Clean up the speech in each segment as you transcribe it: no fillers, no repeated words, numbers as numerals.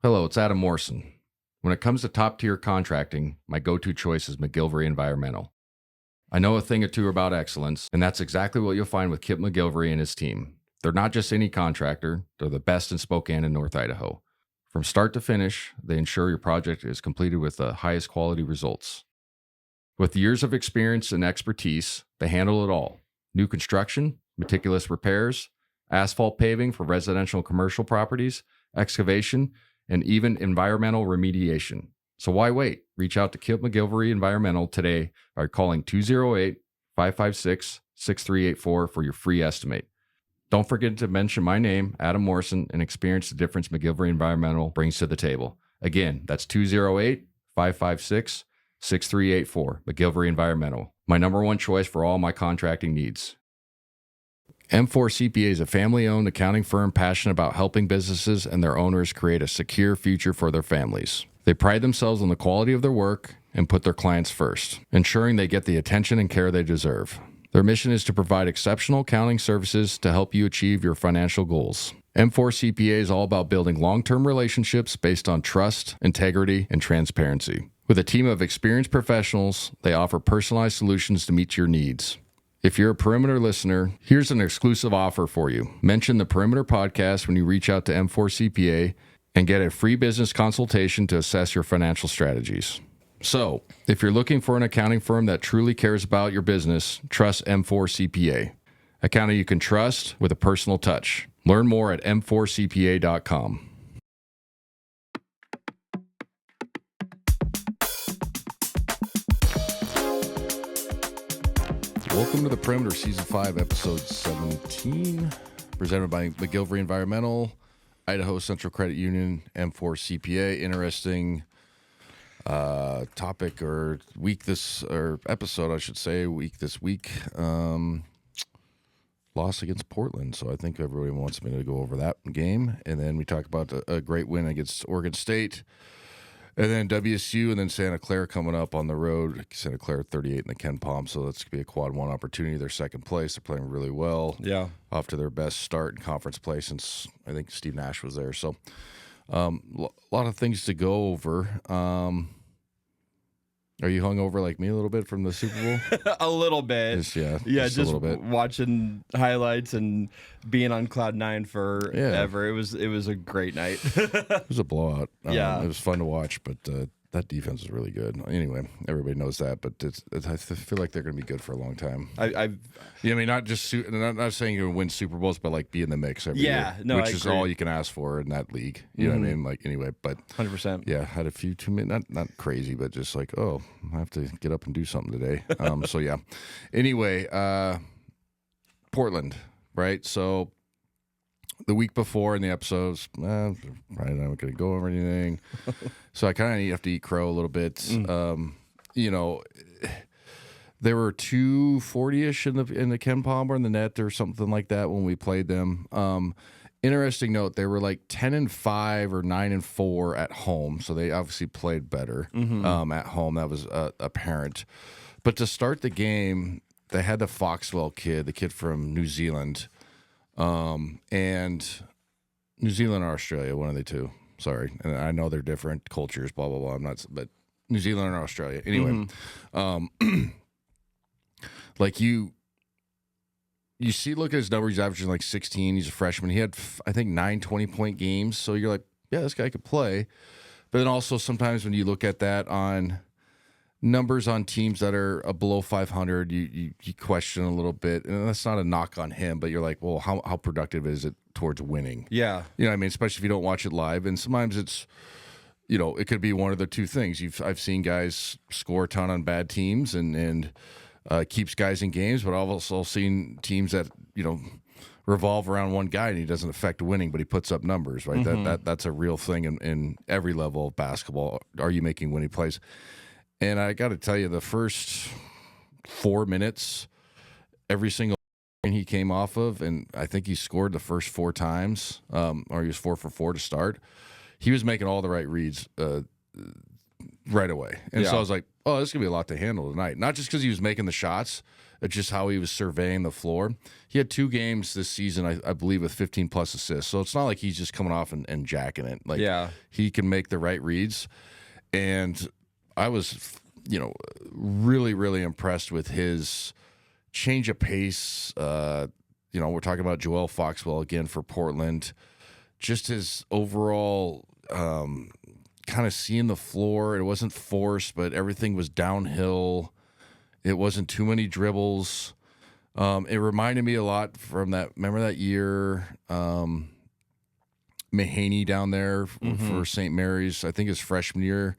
Hello, it's Adam Morrison. When it comes to top-tier contracting, my go-to choice is McGilvery Environmental. I know a thing or two about excellence, and that's exactly what you'll find with Kip McGilvery and his team. They're not just any contractor, they're the best in Spokane and North Idaho. From start to finish, they ensure your project is completed with the highest quality results. With years of experience and expertise, they handle it all. New construction, meticulous repairs, asphalt paving for residential and commercial properties, excavation, and even environmental remediation. So why wait? Reach out to Kip McGilvery Environmental today by calling 208-556-6384 for your free estimate. Don't forget to mention my name, Adam Morrison, and experience the difference McGilvery Environmental brings to the table. Again, that's 208-556-6384, McGilvery Environmental. My number one choice for all my contracting needs. M4 CPA is a family-owned accounting firm passionate about helping businesses and their owners create a secure future for their families. They pride themselves on the quality of their work and put their clients first, ensuring they get the attention and care they deserve. Their mission is to provide exceptional accounting services to help you achieve your financial goals. M4 CPA is all about building long-term relationships based on trust, integrity, and transparency. With a team of experienced professionals, they offer personalized solutions to meet your needs. If you're a Perimeter listener, here's an exclusive offer for you. Mention the Perimeter podcast when you reach out to M4 CPA and get a free business consultation to assess your financial strategies. So, if you're looking for an accounting firm that truly cares about your business, trust M4 CPA. Accounting you can trust with a personal touch. Learn more at m4cpa.com. Welcome to the Perimeter Season 5, Episode 17, presented by McGilvery Environmental, Idaho Central Credit Union, M4 CPA. Interesting topic or episode, I should say, this week. Loss against Portland, so I think everybody wants me to go over that game. And then we talk about a great win against Oregon State. And then WSU and then Santa Clara coming up on the road. Santa Clara 38 in the Ken Palm, so that's going to be a quad one opportunity. They're second place. They're playing really well. Yeah. Off to their best start in conference play since I think Steve Nash was there. So a lot of things to go over. Are you hungover like me a little bit from the Super Bowl? A little bit. Just a little bit. Watching highlights and being on cloud nine forever. Yeah. It was a great night. It was a blowout. Yeah. It was fun to watch, but that defense is really good. Anyway, everybody knows that, but I feel like they're going to be good for a long time. I mean, not saying you're going to win Super Bowls, but like be in the mix every year, which is all you can ask for in that league. You know what I mean? Like anyway, but 100%. Yeah, had a few too many, not crazy, but just like I have to get up and do something today. So yeah. Anyway, Portland, right? So. The week before in the episodes, probably not going to go over anything. So I kind of have to eat crow a little bit. There were 240-ish in the Ken Palm or in the net or something like that when we played them. Interesting note, they were like 10-5 or 9-4 at home, so they obviously played better at home. That was apparent. But to start the game, they had the Foxwell kid, the kid from New Zealand. And New Zealand or Australia, one of the two. Sorry. And I know they're different cultures, blah, blah, blah. But New Zealand or Australia. Anyway, like you look at his numbers, he's averaging like 16. He's a freshman. He had, I think, 9 20-point games. So you're like, yeah, this guy could play. But then also sometimes when you look at that on numbers on teams that are below 500, you question a little bit, and that's not a knock on him, but you're like, well, how productive is it towards winning? Yeah, you know what I mean, especially if you don't watch it live. And sometimes it's, it could be one of the two things. I've seen guys score a ton on bad teams and keeps guys in games, but I've also seen teams that revolve around one guy and he doesn't affect winning, but he puts up numbers, right? That's a real thing in every level of basketball. Are you making winning plays? And I got to tell you, the first 4 minutes, every single he came off of, and I think he scored the first 4 times, or he was 4 for 4 to start. He was making all the right reads. right away. And so Yeah. I was like, oh, this is going to be a lot to handle tonight. Not just because he was making the shots, it's just how he was surveying the floor. He had 2 games this season, I believe, with 15-plus assists. So it's not like he's just coming off and jacking it. Like, he can make the right reads. And I was, really, really impressed with his change of pace. We're talking about Joel Foxwell again for Portland. Just his overall kind of seeing the floor. It wasn't forced, but everything was downhill. It wasn't too many dribbles. It reminded me a lot from that. Remember that year, Mahaney down there for St. Mary's, I think his freshman year,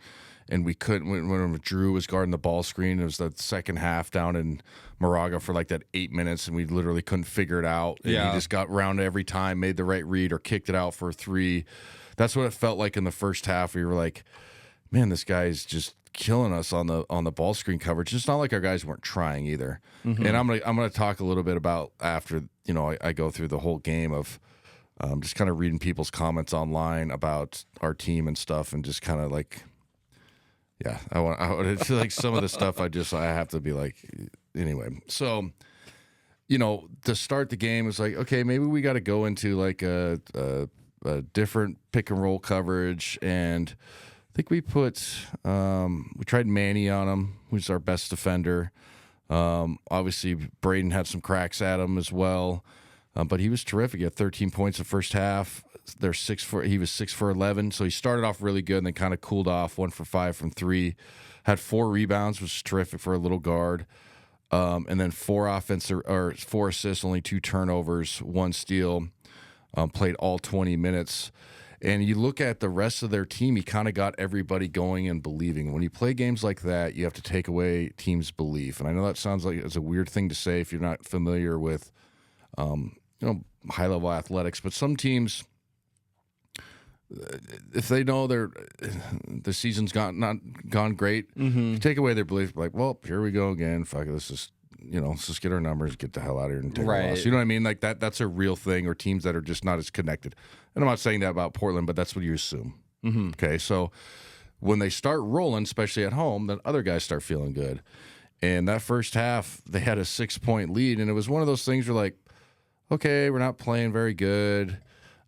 and we couldn't, when Drew was guarding the ball screen, it was the second half down in Moraga for like that 8 minutes, and we literally couldn't figure it out. And he just got round every time, made the right read, or kicked it out for a 3. That's what it felt like in the first half. We were like, man, this guy's just killing us on the ball screen coverage. It's not like our guys weren't trying either. And I'm gonna talk a little bit about after I go through the whole game of just kind of reading people's comments online about our team and stuff, and just kind of like, I want like some of the stuff I have to be like, anyway. So, to start the game, it's like, okay, maybe we got to go into like a different pick and roll coverage, and I think we tried Manny on him, who's our best defender. Obviously, Braden had some cracks at him as well, but he was terrific. He had 13 points the first half. He was 6 for 11, so he started off really good and then kind of cooled off, 1 for 5 from 3. Had 4 rebounds, which was terrific for a little guard, and then 4 assists, only 2 turnovers, 1 steal. Played all 20 minutes. And you look at the rest of their team, he kind of got everybody going and believing. When you play games like that, you have to take away teams' belief. And I know that sounds like it's a weird thing to say if you're not familiar with high-level athletics, but some teams, if they know the season's not gone great, you take away their belief, like, well, here we go again. Fuck it, let's just get our numbers, get the hell out of here and take a loss. You know what I mean? Like that's a real thing, or teams that are just not as connected. And I'm not saying that about Portland, but that's what you assume. Okay, so when they start rolling, especially at home, then other guys start feeling good. And that first half, they had a 6-point lead, and it was one of those things where like, okay, we're not playing very good.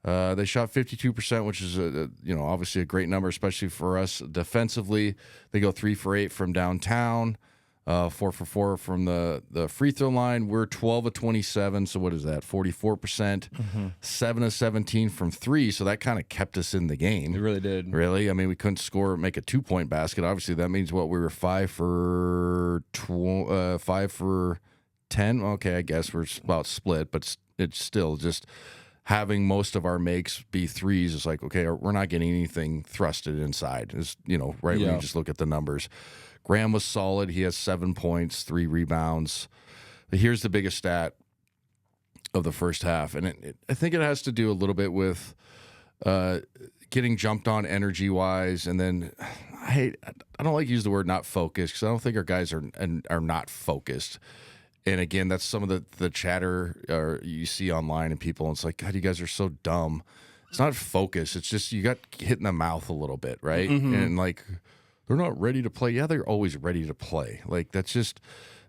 They shot 52%, which is obviously a great number, especially for us defensively. They go 3 for 8 from downtown, 4 for 4 from the free throw line. We're 12 of 27, so what is that? 44%. 7 of 17 from 3, so that kind of kept us in the game. It really did. Really, I mean, we couldn't score, make a 2-point basket. Obviously, that means we were 5 for 10. Okay, I guess we're about split, but it's still just having most of our makes be threes is like, okay, we're not getting anything thrusted inside. It's, right when you just look at the numbers. Graham was solid. He has 7 points, 3 rebounds. But here's the biggest stat of the first half, and I think it has to do a little bit with getting jumped on energy-wise, and then I don't like to use the word not focused, because I don't think our guys are not focused. And again, that's some of the chatter you see online and people, and it's like, God, you guys are so dumb. It's not focus. It's just you got hit in the mouth a little bit, right? And like, they're not ready to play. Yeah, they're always ready to play. Like, that's just,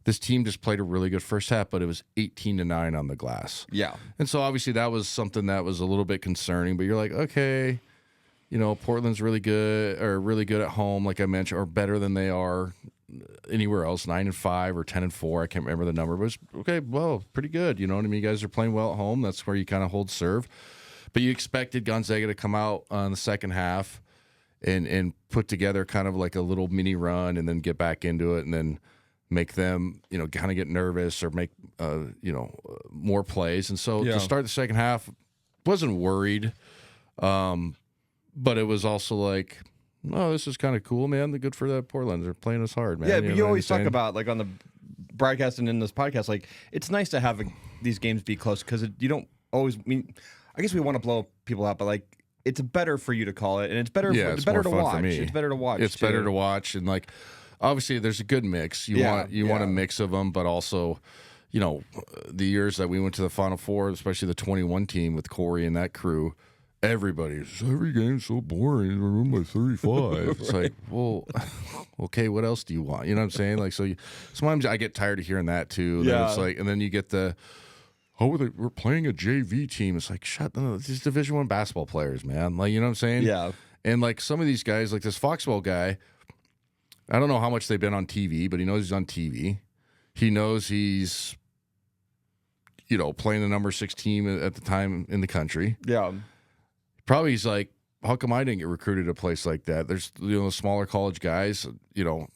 this team just played a really good first half, but it was 18-9 on the glass. Yeah. And so obviously that was something that was a little bit concerning, but you're like, okay, Portland's really good at home, like I mentioned, or better than they are anywhere else, 9-5 or 10-4. I can't remember the number, but it's okay. Well, pretty good. You know what I mean? You guys are playing well at home. That's where you kind of hold serve. But you expected Gonzaga to come out on the second half and put together kind of like a little mini run, and then get back into it, and then make them, kind of get nervous or make, more plays. And so to start the second half, wasn't worried, but it was also like, oh, this is kind of cool, man. They're good for that Portland. They're playing us hard, man. Yeah, but you always talk about, like, on the broadcast and in this podcast, like, it's nice to have these games be close, because you don't always, I guess we want to blow people out, but like, it's better for you to call it, and it's better. Yeah, it's better to watch. For me. It's better to watch. It's too. better to watch, and like, obviously, there's a good mix. You want a mix of them, but also, the years that we went to the Final Four, especially the 21 team with Corey and that crew, every game's so boring. I remember my 35. It's like, well, okay, what else do you want? You know what I'm saying? Like, sometimes I get tired of hearing that too. Yeah. It's like, and then you get we're playing a JV team. It's like, no, these Division I basketball players, man. Like, you know what I'm saying? Yeah. And like some of these guys, like this Foxball guy, I don't know how much they've been on TV, but he knows he's on TV. He knows he's, playing the number 6 team at the time in the country. Yeah. Probably he's like, how come I didn't get recruited to a place like that? There's, smaller college guys,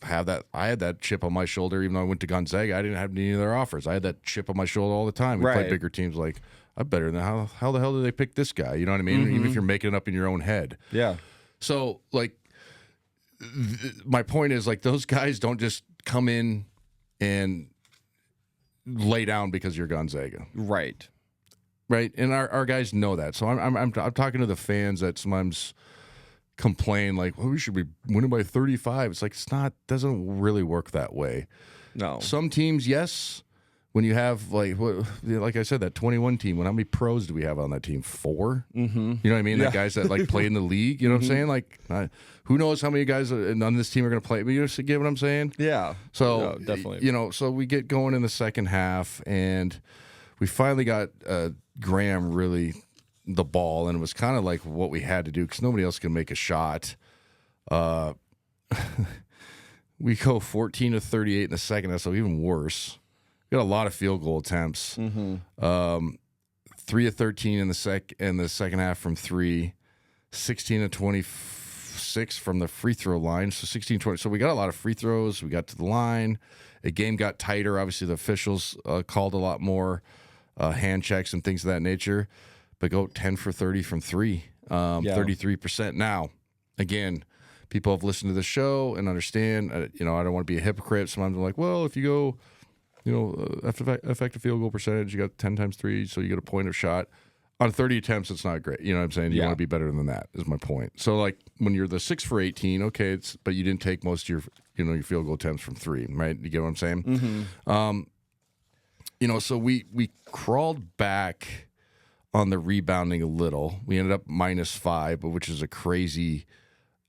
have that. I had that chip on my shoulder, even though I went to Gonzaga. I didn't have any of their offers. I had that chip on my shoulder all the time. We played bigger teams like, I'm better than how the hell did they pick this guy? You know what I mean? Mm-hmm. Even if you're making it up in your own head. Yeah. So, like, my point is, like, those guys don't just come in and lay down because you're Gonzaga. Right. Right, and our guys know that. So I'm talking to the fans that sometimes complain like, "Well, we should be winning by 35." It's like doesn't really work that way. No. Some teams, yes. When you have like I said, that 21 team. How many pros do we have on that team? 4. Mm-hmm. You know what I mean? Yeah. The guys that like play in the league. You know what I'm saying? Like, who knows how many guys on this team are going to play? But you get what I'm saying? Yeah. So No, definitely. So we get going in the second half, and we finally got Graham really the ball, and it was kind of like what we had to do because nobody else can make a shot. We go 14 to 38 in the second half, so even worse. We got a lot of field goal attempts. 3 of 13 in the second half from 3, 16 to 26 from the free throw line. So 16-20. So we got a lot of free throws. We got to the line. The game got tighter. Obviously, the officials called a lot more hand checks and things of that nature. But go 10 for 30 from 3, 33%. Now, again, people have listened to the show and understand. I don't want to be a hypocrite. Sometimes I'm like, well, if you go, effective field goal percentage, you got 10 times 3, so you get a point of shot. On 30 attempts, it's not great. You know what I'm saying? You want to be better than that, is my point. So, like, when you're the 6 for 18, okay, but you didn't take most of your, your field goal attempts from 3, right? You get what I'm saying? Mm-hmm. So we crawled back on the rebounding a little. We ended up -5, but which is a crazy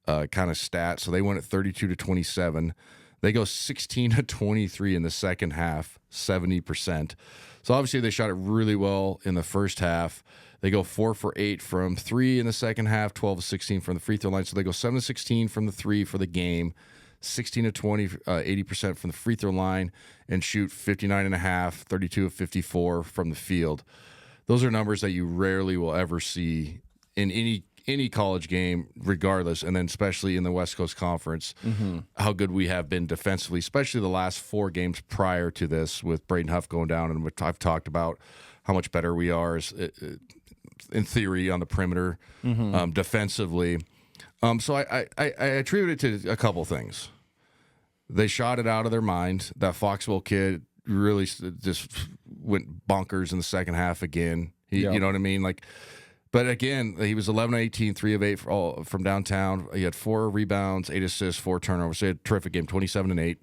kind of stat. So they went at 32 to 27. They go 16 to 23 in the second half, 70%. So obviously they shot it really well in the first half. They go 4 for 8 from 3 in the second half, 12 to 16 from the free throw line. So they go 7 to 16 from the 3 for the game, 16 to 20, 80% from the free throw line, and shoot 59.5, 32 of 54 from the field. Those are numbers that you rarely will ever see in any college game, regardless, and then especially in the West Coast Conference, how good we have been defensively, especially the last 4 games prior to this with Braden Huff going down, and I've talked about how much better we are in theory on the perimeter defensively. So I attribute it to a couple things. They shot it out of their mind. That Foxville kid really just went bonkers in the second half again. You know what I mean? But again, he was 11 of 18, 3 of 8 from downtown. He had 4 rebounds, 8 assists, 4 turnovers. So he had a terrific game, 27 and 8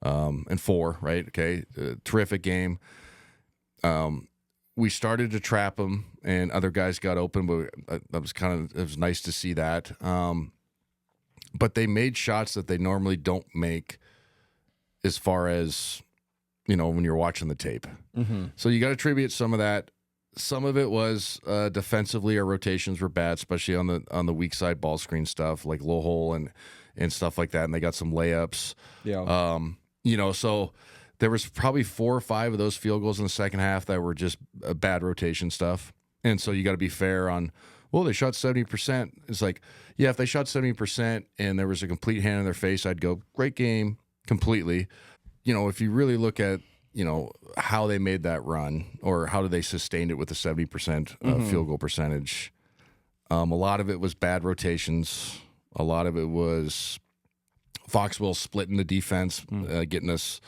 and 4, right? Okay, terrific game. We started to trap him, and other guys got open, but it was nice to see that. But they made shots that they normally don't make as far as, when you're watching the tape. Mm-hmm. So you got to attribute some of that. Some of it was defensively, our rotations were bad, especially on the weak side ball screen stuff, like low hole and stuff like that. And they got some layups. Yeah. So there was probably 4 or 5 of those field goals in the second half that were just bad rotation stuff. And so you got to be fair on, well, they shot 70%. It's like, yeah, if they shot 70% and there was a complete hand in their face, I'd go, great game, completely. If you really look at, how they made that run or how they sustained it with the 70% field goal percentage. A lot of it was bad rotations. A lot of it was Foxville splitting the defense, getting us,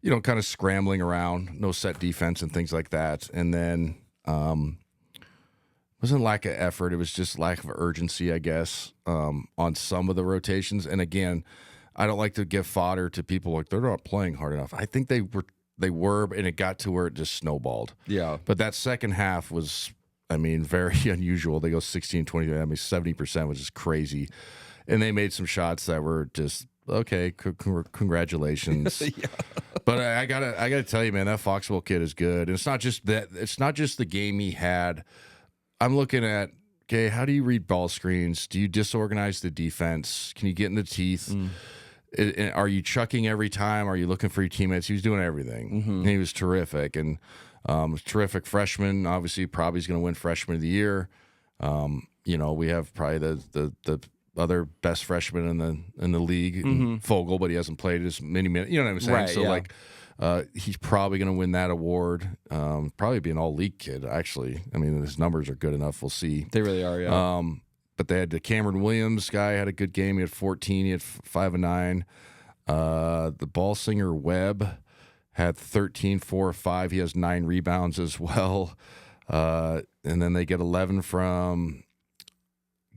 kind of scrambling around, no set defense and things like that. And then it wasn't lack of effort. It was just lack of urgency, I guess, on some of the rotations. And again, I don't like to give fodder to people like they're not playing hard enough. I think they were, and it got to where it just snowballed. Yeah. But that second half was, I mean, very unusual. They go 16-20, I mean, 70%, which is crazy. And they made some shots that were just, okay, congratulations. Yeah. But I gotta tell you, man, that Foxwell kid is good. And it's not just that. It's not just the game he had. I'm looking at, okay, how do you read ball screens? Do you disorganize the defense? Can you get in the teeth? Are you chucking every time? Are you looking for your teammates? He was doing everything. And he was terrific. And terrific freshman. Obviously, probably is going to win freshman of the year. You know, we have probably the other best freshman in the league, Fogel, but he hasn't played as many minutes. You know what I'm saying? Right, So yeah. like, he's probably going to win that award. Probably be an all league kid. Actually, I mean, his numbers are good enough. We'll see. They really are, yeah. But they had the Cameron Williams guy had a good game. He had 14. He had 5 and 9. The ball singer Webb had 13, 4 5. He has 9 rebounds as well. And then they get 11 from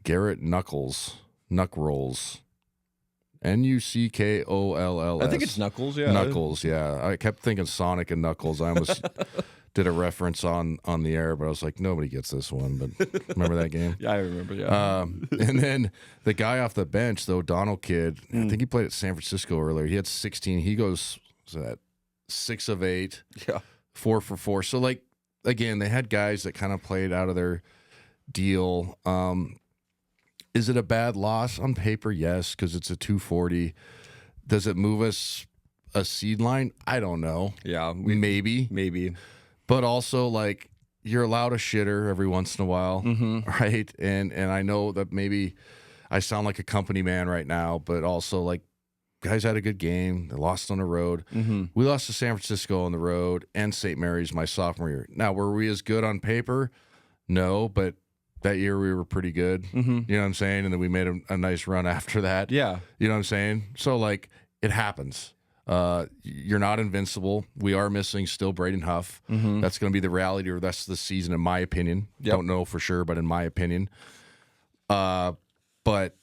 Garrett Knuckles. Nuckrolls. Nuckolls. I think it's Knuckles, yeah. Knuckles, yeah. I kept thinking Sonic and Knuckles. I almost did a reference on the air, but I was like, nobody gets this one. But remember that game? Yeah, I remember, yeah. And then the guy off the bench, the O'Donnell kid, I think he played at San Francisco earlier. He had 16. He goes, what's that, 6 of 8, Yeah. 4 for 4. So, like, again, they had guys that kind of played out of their deal. Is it a bad loss on paper? Yes, because it's a 240. Does it move us a seed line? I don't know. Yeah, Maybe. maybe. But also, like, you're allowed a shitter every once in a while, right? And I know that maybe I sound like a company man right now, but also, like, guys had a good game. They lost on the road. We lost to San Francisco on the road and St. Mary's my sophomore year. Now, were we as good on paper? No, but that year we were pretty good. You know what I'm saying? And then we made a nice run after that. Yeah. You know what I'm saying? So, like, it happens. You're not invincible. We are missing still Braden Huff. That's going to be the reality of the rest of the season, in my opinion. Don't know for sure, but in my opinion. But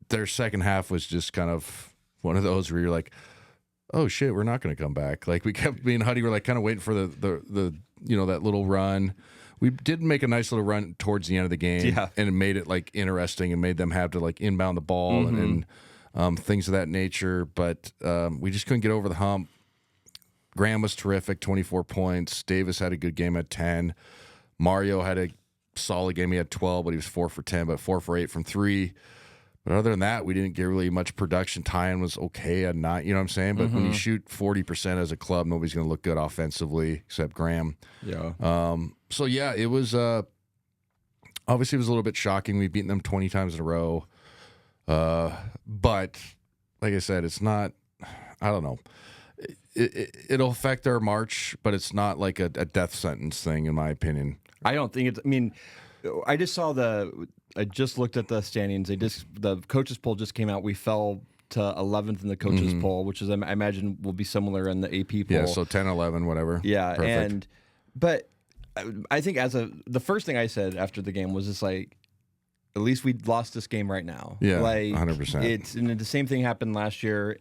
their second half was just kind of one of those where you're like, oh shit, we're not going to come back. Like, we kept, me and Huddy were like kind of waiting for the you know, that little run. We did make a nice little run towards the end of the game, and it made it like interesting and made them have to like inbound the ball and things of that nature. But we just couldn't get over the hump. Graham was terrific, 24 points. Davis had a good game at 10. Mario had a solid game. He had 12, but he was 4 for 10, but 4 for 8 from 3. But other than that, we didn't get really much production. Tyan was okay at 9, you know what I'm saying? But when you shoot 40% as a club, nobody's going to look good offensively except Graham. Yeah. So, yeah, it was obviously it was a little bit shocking. We've beaten them 20 times in a row. But, like I said, it's not, I don't know. It'll affect our March, but it's not like a death sentence thing, in my opinion. I don't think it's, I mean, I just looked at the standings. The coaches poll just came out. We fell to 11th in the coaches poll, which is, I imagine, will be similar in the AP poll. Yeah, so 10, 11, whatever. Yeah, Perfect. but I think the first thing I said after the game was just like, at least we lost this game right now. Yeah, like 100%. And the same thing happened last year,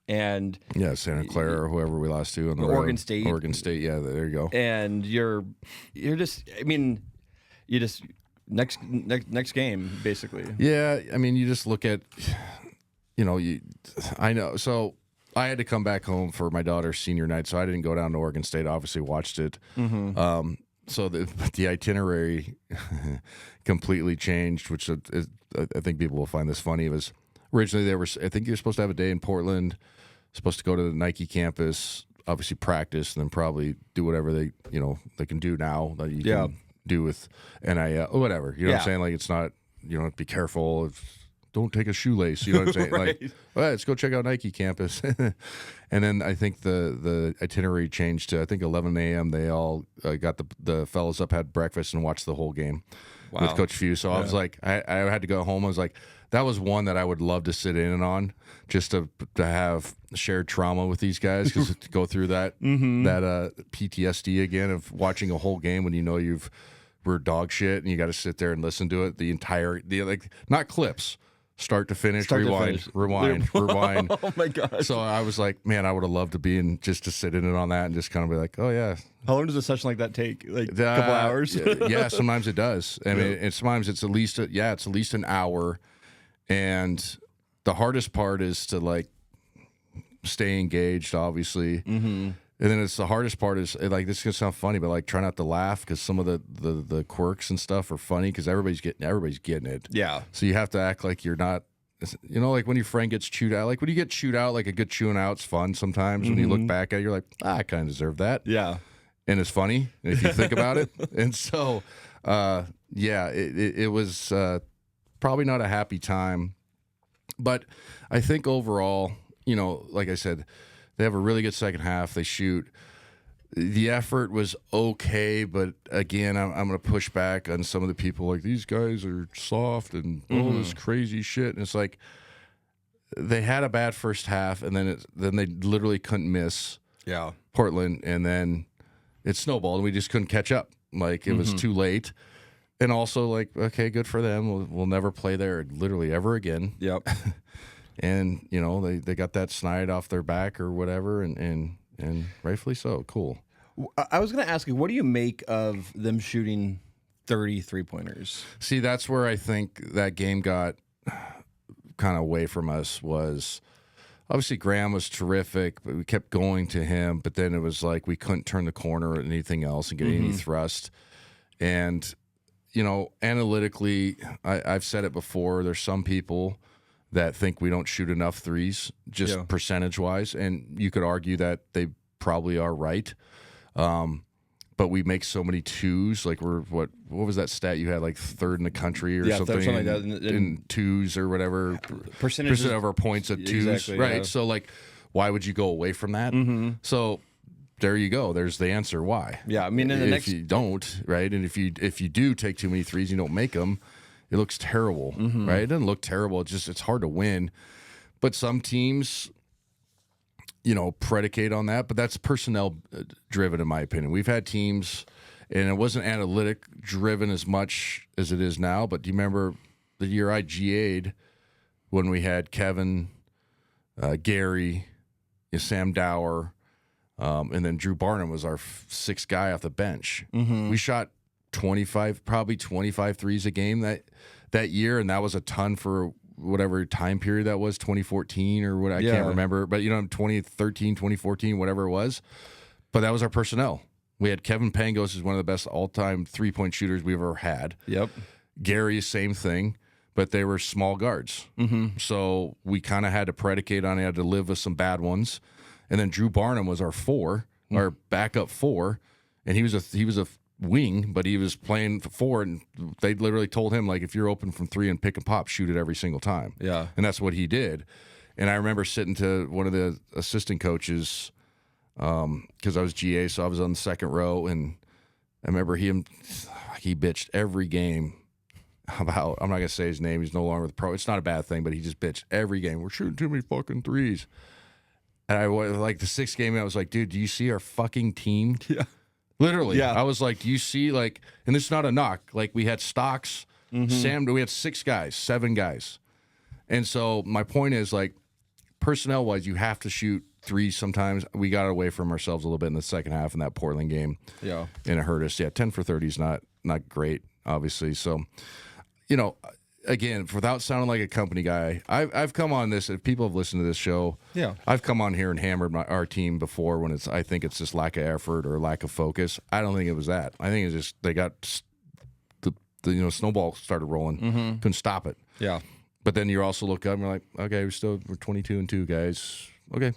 and yeah, Santa Clara or whoever we lost to on the Oregon road. State. Oregon State, yeah, there you go. And you're just, I mean, you just next game basically. Yeah, I mean, you just look at, you know, I know. So I had to come back home for my daughter's senior night, so I didn't go down to Oregon State. Obviously, watched it. So the itinerary completely changed, which I think people will find this funny. It was originally I think you were supposed to have a day in Portland, supposed to go to the Nike campus, obviously practice, and then probably do whatever they can do now that you can do with NIL or whatever. You know what I'm saying? Like, it's not, you know, be careful. Don't take a shoelace. You know what I'm saying? Right. Like, all right, let's go check out Nike campus. And then I think the itinerary changed to, I think, 11 a.m. They all got the fellas up, had breakfast, and watched the whole game with Coach Few. So I was like, I had to go home. I was like, that was one that I would love to sit in on, just to have shared trauma with these guys, because to go through that that PTSD again of watching a whole game when you know we're dog shit and you got to sit there and listen to it like, not clips. start to finish, Start to rewind, finish. rewind, rewind. Oh my gosh. So I was like, man, I would have loved to be in just to sit in it on that and just kind of be like, oh yeah. How long does a session like that take? Like a couple hours? Yeah, sometimes it does. I mean, and sometimes it's at least an hour. And the hardest part is to like stay engaged, obviously. Mm-hmm. And then the hardest part is like, this is gonna sound funny, but like try not to laugh because some of the quirks and stuff are funny because everybody's getting it. Yeah. So you have to act like you're not. Like when your friend gets chewed out. Like when you get chewed out, like a good chewing out's fun sometimes. When you look back at it, you're like, I kind of deserve that. Yeah. And it's funny if you think about it. And so, it was probably not a happy time. But I think overall, like I said, they have a really good second half. They shoot. The effort was okay, but again, I'm going to push back on some of the people like these guys are soft and all this crazy shit. And it's like they had a bad first half, and then they literally couldn't miss Portland, and then it snowballed, and we just couldn't catch up. Like it was too late. And also, like, okay, good for them. We'll never play there literally ever again. Yep. And they got that snide off their back or whatever, and rightfully so. Cool. I was going to ask you, what do you make of them shooting 30 3-pointers? See, that's where I think that game got kind of away from us. Was obviously Graham was terrific, but we kept going to him. But then it was like we couldn't turn the corner or anything else and get any thrust. And analytically, I've said it before. There's some people that think we don't shoot enough threes, just percentage-wise, and you could argue that they probably are right. But we make so many twos. Like what was that stat you had? Like third in the country or something, something like that. In twos or whatever. Percentage of our points at twos, exactly, right? yeah. So like, why would you go away from that? So there you go. There's the answer. Why? Yeah, I mean, if you don't, right, and if you do take too many threes, you don't make them. It looks terrible, right? It doesn't look terrible. It's hard to win. But some teams, predicate on that. But that's personnel driven, in my opinion. We've had teams, and it wasn't analytic driven as much as it is now. But do you remember the year I GA'd when we had Kevin, Gary, Sam Dower, and then Drew Barnum was our sixth guy off the bench. We shot 25 threes a game that year, and that was a ton for whatever time period that was, 2014 or what, I can't remember, but 2013, 2014, whatever it was. But that was our personnel. We had Kevin Pangos, is one of the best all-time three-point shooters we've ever had. Yep. Gary, same thing, but they were small guards. So we kind of had to predicate on it, had to live with some bad ones. And then Drew Barnum was our our backup four, and he was a wing, but he was playing for four, and they literally told him, like, if you're open from three and pick and pop, shoot it every single time. Yeah. And that's what he did. And I remember sitting to one of the assistant coaches, because I was GA, so I was on the second row, and I remember he bitched every game about, I'm not going to say his name, he's no longer the pro. It's not a bad thing, but he just bitched every game. We're shooting too many fucking threes. And I was like, the sixth game, I was like, dude, do you see our fucking team? Yeah. Literally. Yeah. I was like, do you see, like, and this is not a knock. Like, we had Stocks, Sam, we had 7 guys. And so my point is, like, personnel-wise, you have to shoot threes sometimes. We got away from ourselves a little bit in the second half in that Portland game. Yeah. And it hurt us. Yeah, 10 for 30 is not great, obviously. So, again, without sounding like a company guy, I've come on this. If people have listened to this show, I've come on here and hammered our team before when I think it's just lack of effort or lack of focus. I don't think it was that. I think it's just they got the snowball started rolling, couldn't stop it. Yeah. But then you also look up and you're like, okay, we're 22-2 guys. Okay,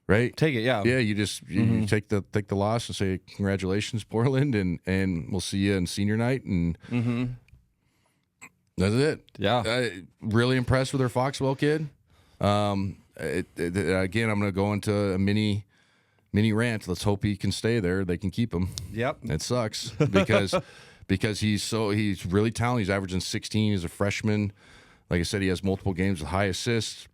right? Take it. Yeah. Yeah, you just you take the loss and say congratulations, Portland, and we'll see you in senior night and. That's it. Yeah. Really impressed with our Foxwell kid. Again, I'm going to go into a mini rant. Let's hope he can stay there. They can keep him. Yep. It sucks because he's really talented. He's averaging 16 as a freshman. Like I said, he has multiple games with high assists,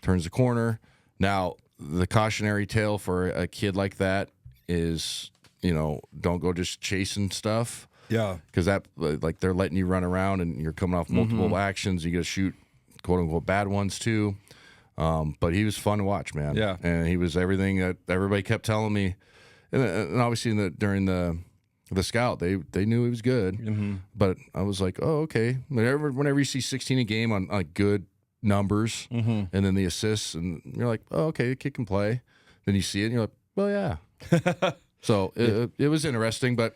turns the corner. Now, the cautionary tale for a kid like that is, don't go just chasing stuff. Yeah. Because that, like, they're letting you run around and you're coming off multiple actions. You got to shoot quote unquote bad ones too. But he was fun to watch, man. Yeah. And he was everything that everybody kept telling me. And obviously during the scout, they knew he was good. But I was like, oh, okay. Whenever you see 16 a game on good numbers and then the assists, and you're like, oh, okay, the kid can play. Then you see it and you're like, well, yeah. So it was interesting, but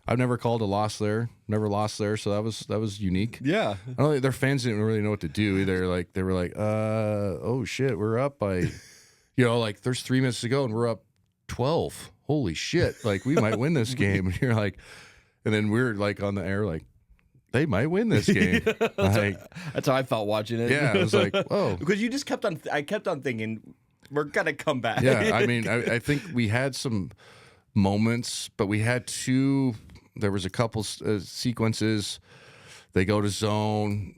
I've never called a loss there. Never lost there, so that was unique. Yeah. I don't think their fans didn't really know what to do either. Like they were like, oh shit, we're up by like there's 3 minutes to go and we're up 12. Holy shit. Like we might win this game. And you're like, and then we're like on the air like, they might win this game. That's how I felt watching it. Yeah, I was like, whoa. Because you just I kept on thinking, we're gonna come back. Yeah, I mean, I think we had some moments, but we had two. There was a couple sequences. They go to zone.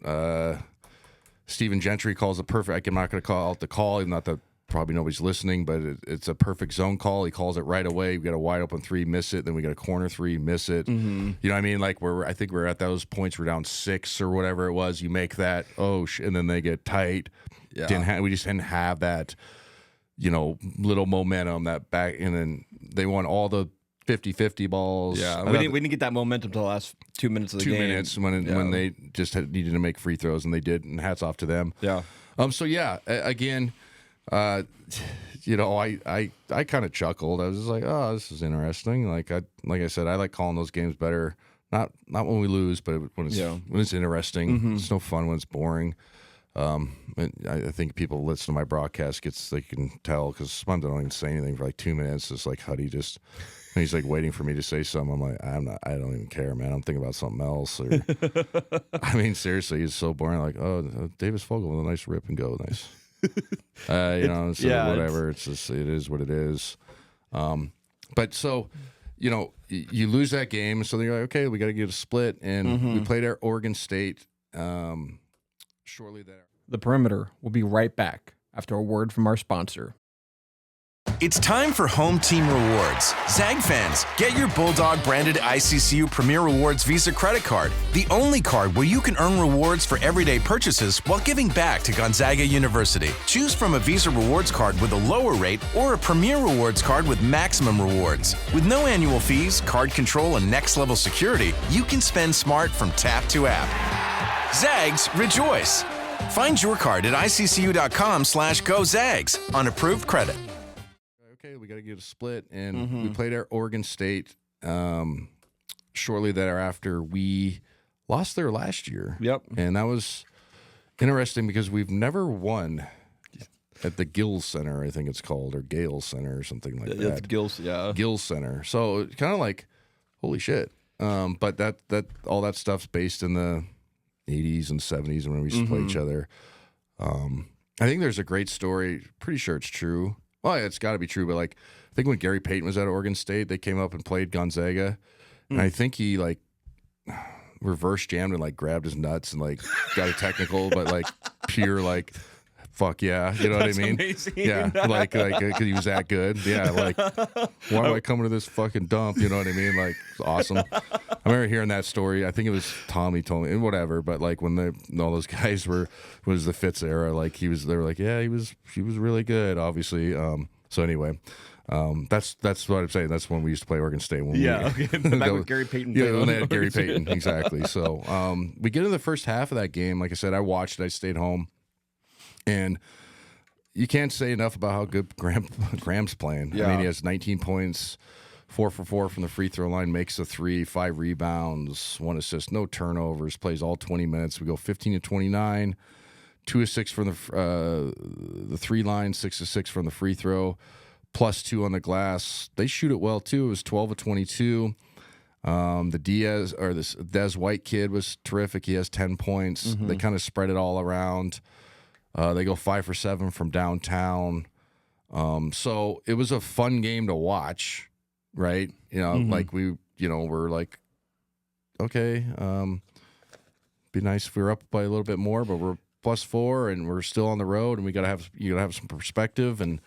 Stephen Gentry calls a perfect. I'm not going to call out the call, not that probably nobody's listening, but it's a perfect zone call. He calls it right away. We got a wide open 3, miss it. Then we got a corner 3, miss it. You know what I mean? Like I think we're at those points. We're down 6 or whatever it was. You make that. And then they get tight. Yeah. We just didn't have that. Little momentum that back, and then they won all the 50-50 balls. Yeah, we didn't get that momentum till the last 2 minutes of the game. 2 minutes when they just needed to make free throws, and they did, and hats off to them. Yeah. So yeah, again, I kind of chuckled. I was just like, oh, this is interesting. Like I said, I like calling those games better. Not when we lose, but when it's interesting. It's no fun when it's boring. And I think people listen to my broadcast they can tell because sometimes I don't even say anything for like 2 minutes. It's like Huddy he's like waiting for me to say something. I'm like, I don't even care, man. I'm thinking about something else. Or, I mean, seriously, it's so boring. Like, oh, Davis Fogel with a nice rip and go, nice. Whatever. It is what it is. But so, you lose that game, so they're like, okay, we got to get a split, and we played at Oregon State. Shortly there. The Perimeter will be right back after a word from our sponsor. It's time for Home Team Rewards. Zag fans, get your Bulldog branded ICCU Premier Rewards Visa credit card, the only card where you can earn rewards for everyday purchases while giving back to Gonzaga University. Choose from a Visa Rewards card with a lower rate or a Premier Rewards card with maximum rewards. With no annual fees, card control, and next-level security, you can spend smart from tap to app. Zags, rejoice! Find your card at iccu.com/GoZags on approved credit. Okay, we got to get a split, and we played at Oregon State. Shortly thereafter, we lost there last year. Yep. And that was interesting because we've never won at the Gills Center, I think it's called, or Gale Center or something like that. It's Gills, yeah. Gills Center. So kind of like, holy shit. But that all that stuff's based in the 80s and 70s when we used to play each other. I think there's a great story. Pretty sure it's true. Well, yeah, it's got to be true. But I think when Gary Payton was at Oregon State, they came up and played Gonzaga, and I think he reverse jammed and grabbed his nuts and got a technical, but pure fuck yeah, you know what I mean? Amazing. Yeah, because he was that good. Yeah, why do I come to this fucking dump? You know what I mean? It's awesome. I remember hearing that story. I think it was Tommy told me, and whatever. But when all those guys was the Fitz era, they were like, yeah, he was really good, obviously. So anyway. That's what I'm saying. That's when we used to play Oregon State. Okay. Back with Gary Payton. Yeah, when they had Gary Payton, exactly. So we get into the first half of that game. Like I said, I watched it. I stayed home. And you can't say enough about how good Graham's playing. Yeah. I mean, he has 19 points, 4 for 4 from the free throw line, makes a 3, 5 rebounds, 1 assist, no turnovers, plays all 20 minutes. We go 15 to 29, 2 of 6 from the 3 line, 6 of 6 from the free throw, plus 2 on the glass. They shoot it well, too. It was 12 of 22. This Des White kid was terrific. He has 10 points. They kind of spread it all around. They go 5 for 7 from downtown. So it was a fun game to watch, right? We're like, okay, be nice if we were up by a little bit more, but we're +4 and we're still on the road, and you gotta have some perspective. And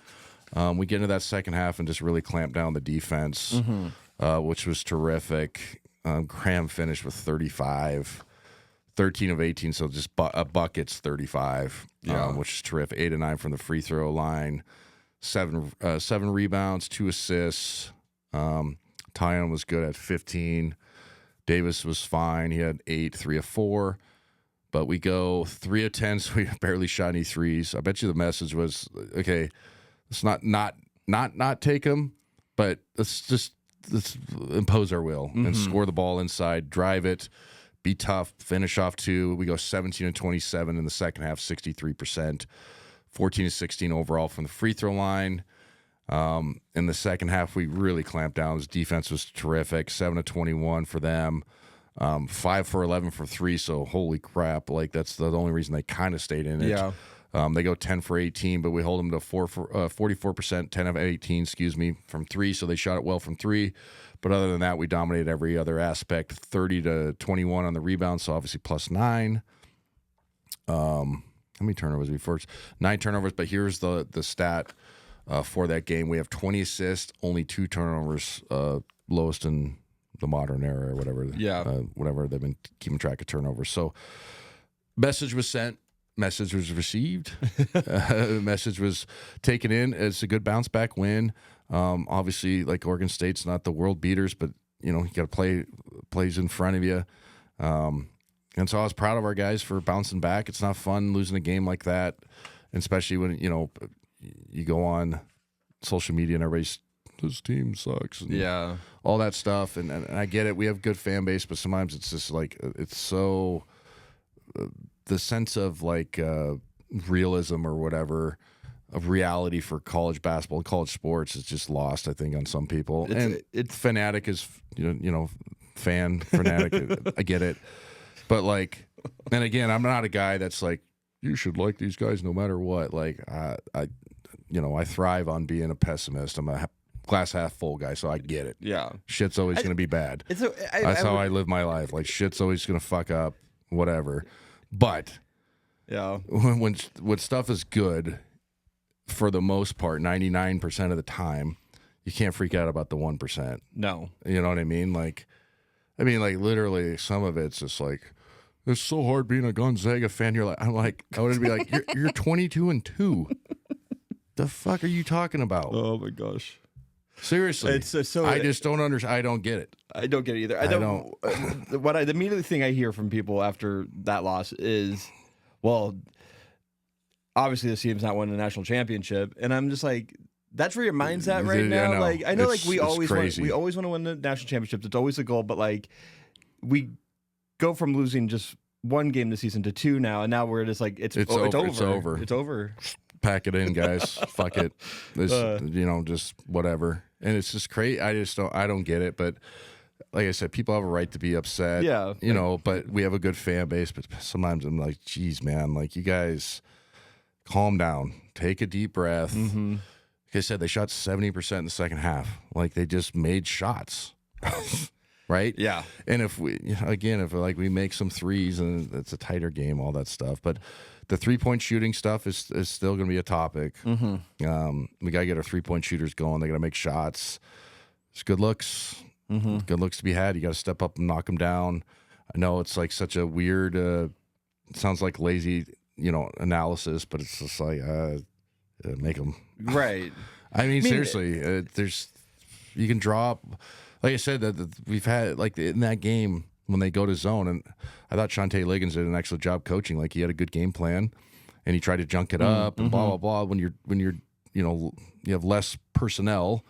we get into that second half and just really clamp down the defense, which was terrific. Graham finished with 35. 13 of 18, so just a bucket's 35, which is terrific. 8 of 9 from the free throw line, 7 rebounds, 2 assists. Tyon was good at 15. Davis was fine. He had 8, 3 of 4. But we go 3 of 10, so we barely shot any threes. I bet you the message was, okay, let's not take them, but let's impose our will and score the ball inside, drive it, be tough, finish off 2. We go 17 and 27 in the second half, 63%, 14 to 16 overall from the free throw line. In the second half, we really clamped down. His defense was terrific, 7 to 21 for them. 5 for 11 for 3, so holy crap. Like, that's the only reason they kind of stayed in it. Yeah. They go 10 for 18, but we hold them to 44%, 10 of 18, from 3, so they shot it well from 3. But other than that, we dominated every other aspect, 30 to 21 on the rebound, so obviously plus 9. How many turnovers we first? 9 turnovers, but here's the stat for that game. We have 20 assists, only 2 turnovers, lowest in the modern era or whatever. Yeah. Whatever, they've been keeping track of turnovers. So message was sent. Message was received. Message was taken in. It's a good bounce back win. Obviously, like, Oregon State's not the world beaters, but you got to play plays in front of you. And so I was proud of our guys for bouncing back. It's not fun losing a game like that, especially when you go on social media and everybody's, this team sucks, and all that stuff. And I get it. We have a good fan base, but sometimes it's just like, it's so the sense of like realism or whatever of reality for college basketball, college sports is just lost, I think, on some people. It's fanatic is fan fanatic. I get it, but like, and again, I'm not a guy that's like, you should like these guys no matter what. Like, I thrive on being a pessimist. I'm a glass half full guy, so I get it. Yeah. Shit's always going to be bad. That's how I live my life. Like, shit's always going to fuck up, whatever. But when stuff is good, for the most part, 99% of the time, you can't freak out about the 1%. No. You know what I mean? Like, literally, some of it's just like, it's so hard being a Gonzaga fan. I would be like, you're 22-2. The fuck are you talking about? Oh my gosh. Seriously, I just don't understand. I don't get it. I don't get it either. I don't. The immediate thing I hear from people after that loss is, well, obviously this team's not winning a national championship, and I'm just like, that's where your mind's at right now. I know, we always want to win the national championships. It's always the goal, but like, we go from losing just 1 game this season to 2 now, and now we're just like, it's over. It's over. Pack it in, guys. Fuck it. Just whatever. And it's just crazy. I don't get it. But like I said, people have a right to be upset. Yeah. But we have a good fan base. But sometimes I'm like, geez, man, like, you guys calm down. Take a deep breath. Mm-hmm. Like I said, they shot 70% in the second half. Like, they just made shots. Right? Yeah. And if we make some threes and it's a tighter game, all that stuff. But the 3-point shooting stuff is still going to be a topic. Mm-hmm. We got to get our 3-point shooters going. They got to make shots. It's good looks. Mm-hmm. Good looks to be had. You got to step up and knock them down. I know it's like such a weird, it sounds like lazy, analysis, but it's just like, make them. Right. Seriously, you can draw, like I said, that we've had, like, in that game, when they go to zone, and I thought Shante Liggins did an excellent job coaching. Like, he had a good game plan, and he tried to junk it up and blah blah blah. When you're you have less personnel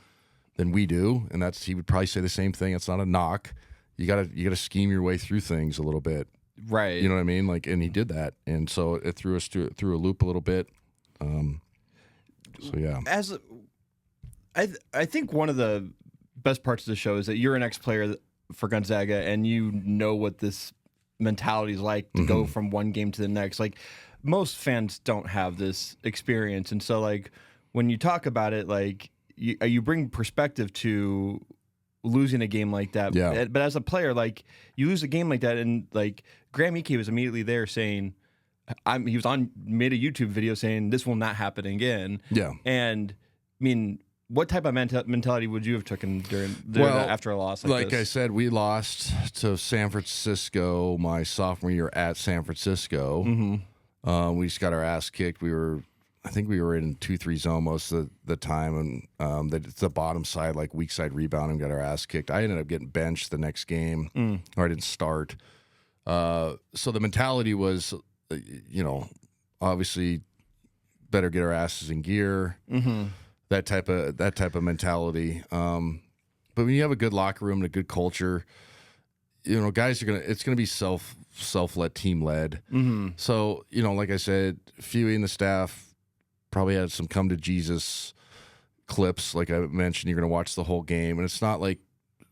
than we do, and he would probably say the same thing. It's not a knock. You gotta scheme your way through things a little bit, right? You know what I mean? Like, and he did that, and so it threw us through a loop a little bit. So yeah, I think one of the best parts of the show is that you're an ex-player for Gonzaga, and you know what this mentality is like to go from one game to the next. Like, most fans don't have this experience, and so, like, when you talk about it, like, you bring perspective to losing a game like that. Yeah. But as a player, like, you lose a game like that, and like, Graham Ike was immediately there saying, made a YouTube video saying this will not happen again. Yeah. And I mean, what type of mentality would you have taken after a loss like this? I said, we lost to San Francisco my sophomore year at San Francisco. Mm-hmm. We just got our ass kicked. I think we were in 2-3 zone most of the time, and the bottom side, like weak side rebounding, got our ass kicked. I ended up getting benched the next game, or I didn't start. So the mentality was, obviously better get our asses in gear. Mm-hmm. That type of mentality. But when you have a good locker room and a good culture, guys it's gonna be self-led, team-led. Mm-hmm. So, like I said, Fewy and the staff probably had some come to Jesus clips. Like I mentioned, you're gonna watch the whole game, and it's not like,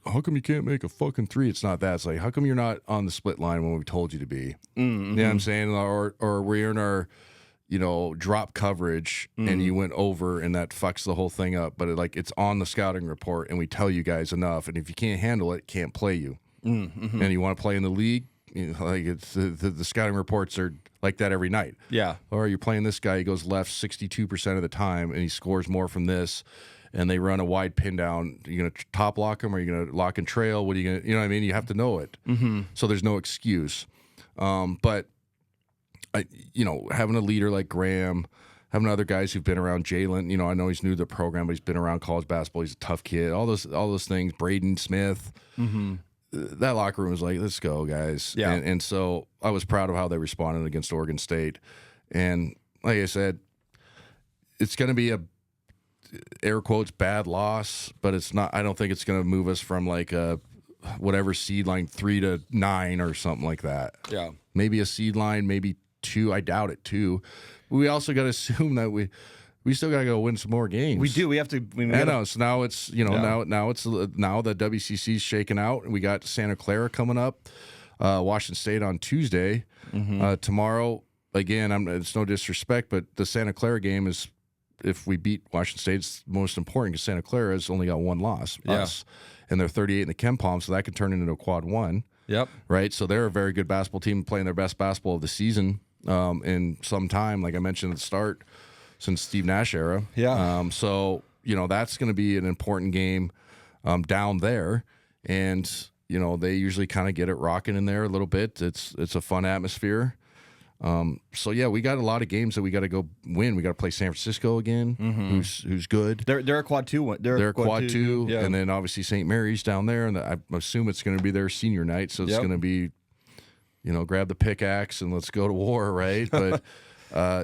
how come you can't make a fucking three? It's not that. It's like, how come you're not on the split line when we told you to be? Mm-hmm. You know what I'm saying? Or we're in our drop coverage and you went over and that fucks the whole thing up. But it's on the scouting report and we tell you guys enough. And if you can't handle it, can't play you. Mm-hmm. And you want to play in the league, it's the scouting reports are like that every night. Yeah. Or you're playing this guy, he goes left 62% of the time and he scores more from this. And they run a wide pin down. Are you going to top lock him? Or are you going to lock and trail? What are you going to, you know what I mean? You have to know it. Mm-hmm. So there's no excuse. But having a leader like Graham, having other guys who've been around Jalen, I know he's new to the program, but he's been around college basketball. He's a tough kid. All those things. Braden Smith, that locker room was like, let's go, guys. Yeah. And so I was proud of how they responded against Oregon State. And like I said, it's going to be a air quotes bad loss, but it's not. I don't think it's going to move us from like a whatever seed line 3 to 9 or something like that. Yeah. Maybe a seed line, maybe 2. I doubt it, 2. We also got to assume that we still got to go win some more games. We do. We have to. I know. So now it's now the WCC's shaking out, and we got Santa Clara coming up, Washington State on Tuesday. Tomorrow, again, it's no disrespect, but the Santa Clara game is, if we beat Washington State, it's most important because Santa Clara has only got one loss, us, and they're 38 in the Ken Palm, so that could turn into a quad 1. Yep. Right. So they're a very good basketball team playing their best basketball of the season in some time, like I mentioned at the start, since Steve Nash era. Yeah. So that's going to be an important game down there, and they usually kind of get it rocking in there a little bit. It's a fun atmosphere. So yeah, we got a lot of games that we got to go win. We got to play San Francisco again, who's good. They're a quad 2. They're a quad 2, yeah. And then obviously St. Mary's down there, and I assume it's going to be their senior night, so it's going to be, grab the pickaxe and let's go to war, right? But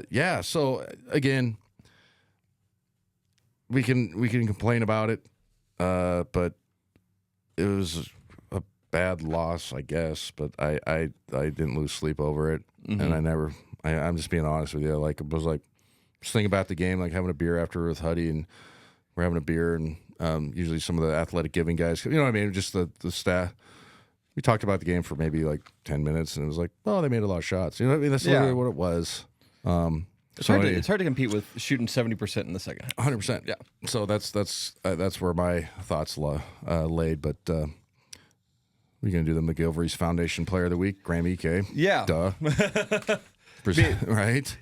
yeah. So again, we can complain about it, but it was a bad loss, I guess. But I didn't lose sleep over it. And I'm just being honest with you. Like, I was thinking about the game, like having a beer after with Huddy, and we're having a beer, and usually some of the athletic giving guys, you know what I mean? Just the staff. We talked about the game for maybe like 10 minutes, and it was like, oh, they made a lot of shots. You know what I mean? That's literally what it was. It's hard to compete with shooting 70% in the second half. 100%. Yeah. So that's where my thoughts laid, but. We're going to do the McGilvery's Foundation Player of the Week, Graham Ike. Yeah. Duh. Right?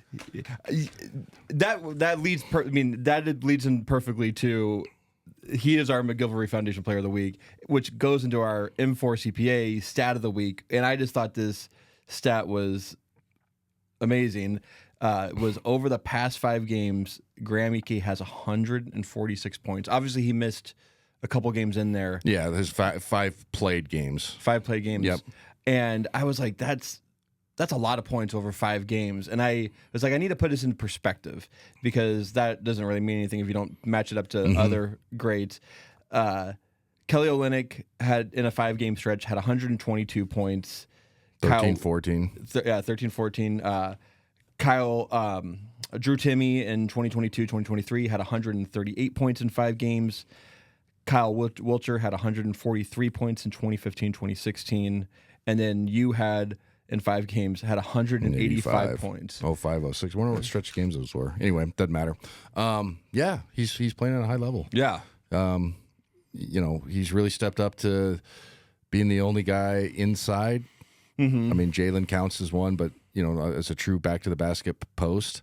That leads in perfectly to, he is our McGilvery Foundation Player of the Week, which goes into our M4 CPA stat of the week. And I just thought this stat was amazing. It was over the past 5 games, Graham Ike has 146 points. Obviously, he missed a couple games in there. Yeah, there's 5 played games. 5 played games. Yep. And I was like, that's a lot of points over 5 games. And I was like, I need to put this in perspective, because that doesn't really mean anything if you don't match it up to other grades. Kelly Olynyk had, in a 5-game stretch, had 122 points. 13-14. 13-14. Kyle, Drew Timme in 2022-2023 had 138 points in 5 games. Kyle Wilcher had 143 points in 2015-2016, and then you had, in 5 games, had 185 points. 05-06. I wonder what stretch games those were. Anyway, doesn't matter. Yeah, he's playing at a high level. Yeah. He's really stepped up to being the only guy inside. I mean, Jalen counts as one, but as a true back to the basket post.